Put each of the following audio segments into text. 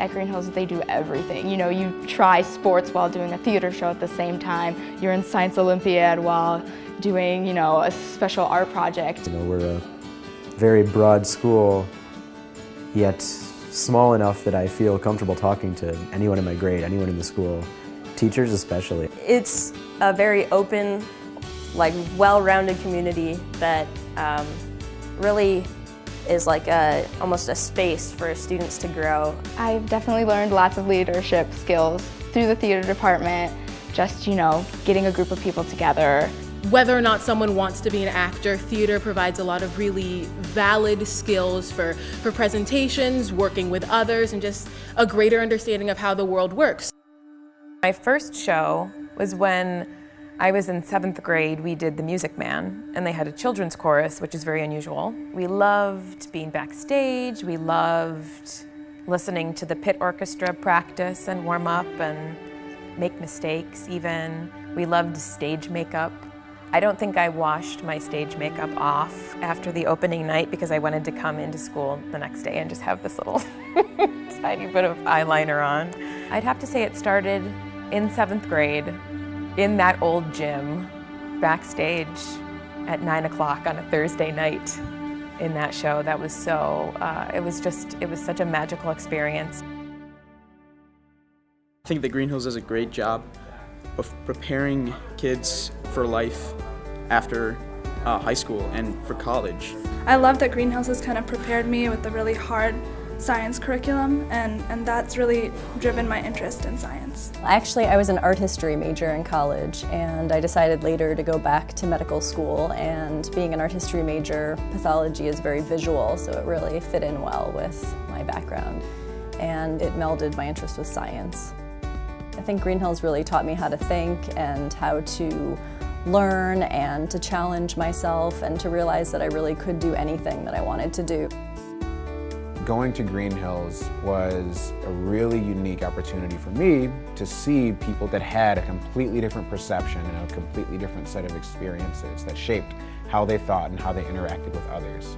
at Greenhills, they do everything. You know, you try sports while doing a theater show at the same time. You're in Science Olympiad while doing, you know, a special art project. You know, we're a very broad school, yet small enough that I feel comfortable talking to anyone in my grade, anyone in the school, teachers especially. It's a very open, like well-rounded community that really is like almost a space for students to grow. I've definitely learned lots of leadership skills through the theater department, just, you know, getting a group of people together. Whether or not someone wants to be an actor, theater provides a lot of really valid skills for presentations, working with others, and just a greater understanding of how the world works. My first show was when I was in 7th grade. We did The Music Man, and they had a children's chorus, which is very unusual. We loved being backstage. We loved listening to the pit orchestra practice and warm up and make mistakes even. We loved stage makeup. I don't think I washed my stage makeup off after the opening night because I wanted to come into school the next day and just have this little tiny bit of eyeliner on. I'd have to say it started in 7th grade in that old gym backstage at 9 o'clock on a Thursday night in that show. That was so, it was such a magical experience. I think that Greenhills does a great job of preparing kids for life after high school and for college. I love that Greenhills has kind of prepared me with a really hard science curriculum, and that's really driven my interest in science. Actually, I was an art history major in college, and I decided later to go back to medical school, and being an art history major, pathology is very visual, so it really fit in well with my background, and it melded my interest with science. I think Greenhills really taught me how to think and how to learn and to challenge myself and to realize that I really could do anything that I wanted to do. Going to Greenhills was a really unique opportunity for me to see people that had a completely different perception and a completely different set of experiences that shaped how they thought and how they interacted with others.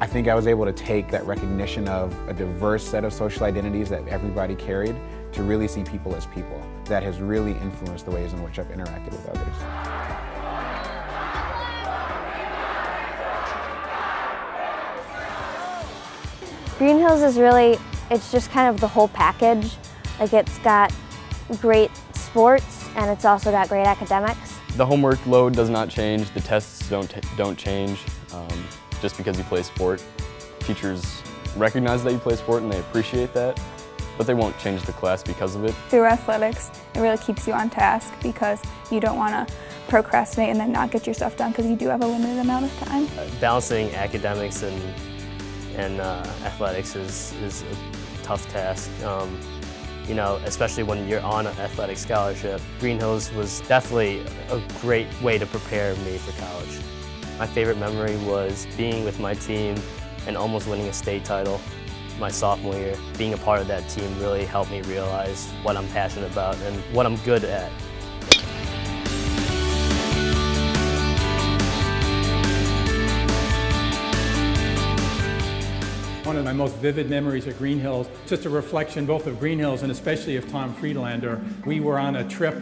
I think I was able to take that recognition of a diverse set of social identities that everybody carried to really see people as people. That has really influenced the ways in which I've interacted with others. Greenhills is really, it's just kind of the whole package. Like, it's got great sports and it's also got great academics. The homework load does not change, the tests don't change just because you play sport. Teachers recognize that you play sport and they appreciate that, but they won't change the class because of it. Through athletics, it really keeps you on task because you don't want to procrastinate and then not get your stuff done because you do have a limited amount of time. Balancing academics and athletics is a tough task. You know, especially when you're on an athletic scholarship. Greenhills was definitely a great way to prepare me for college. My favorite memory was being with my team and almost winning a state title my sophomore year. Being a part of that team really helped me realize what I'm passionate about and what I'm good at. One of my most vivid memories at Greenhills, just a reflection both of Greenhills and especially of Tom Friedlander. We were on a trip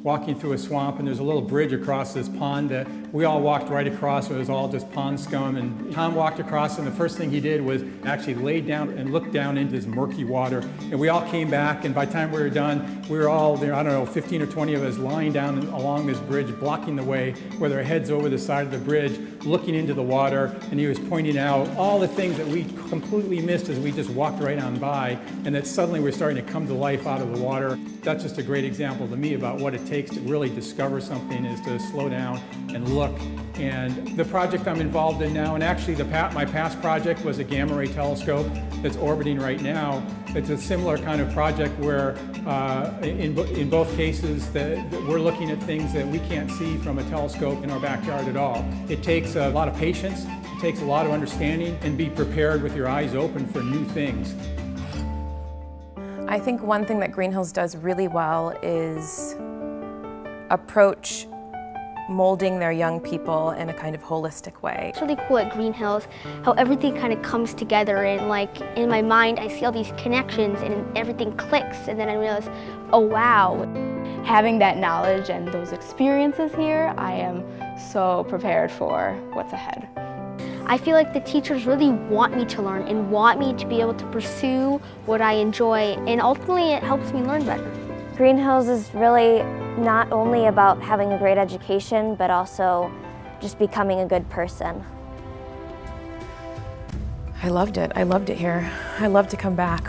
walking through a swamp, and there's a little bridge across this pond that we all walked right across. It was all just pond scum, and Tom walked across, and the first thing he did was actually lay down and look down into this murky water. And we all came back, and by the time we were done, we were all there, I don't know, 15 or 20 of us lying down along this bridge, blocking the way, with our heads over the side of the bridge, looking into the water, and he was pointing out all the things that we completely missed as we just walked right on by, and that suddenly we're starting to come to life out of the water. That's just a great example to me about what it takes to really discover something, is to slow down and look. And the project I'm involved in now, and actually my past project was a gamma ray telescope that's orbiting right now. It's a similar kind of project where in both cases that we're looking at things that we can't see from a telescope in our backyard at all. It takes a lot of patience, it takes a lot of understanding, and be prepared with your eyes open for new things. I think one thing that Greenhills does really well is approach molding their young people in a kind of holistic way. It's really cool at Greenhills how everything kind of comes together, and like in my mind I see all these connections and everything clicks, and then I realize, oh wow. Having that knowledge and those experiences here, I am so prepared for what's ahead. I feel like the teachers really want me to learn and want me to be able to pursue what I enjoy, and ultimately it helps me learn better. Greenhills is really not only about having a great education, but also just becoming a good person. I loved it. I loved it here. I love to come back.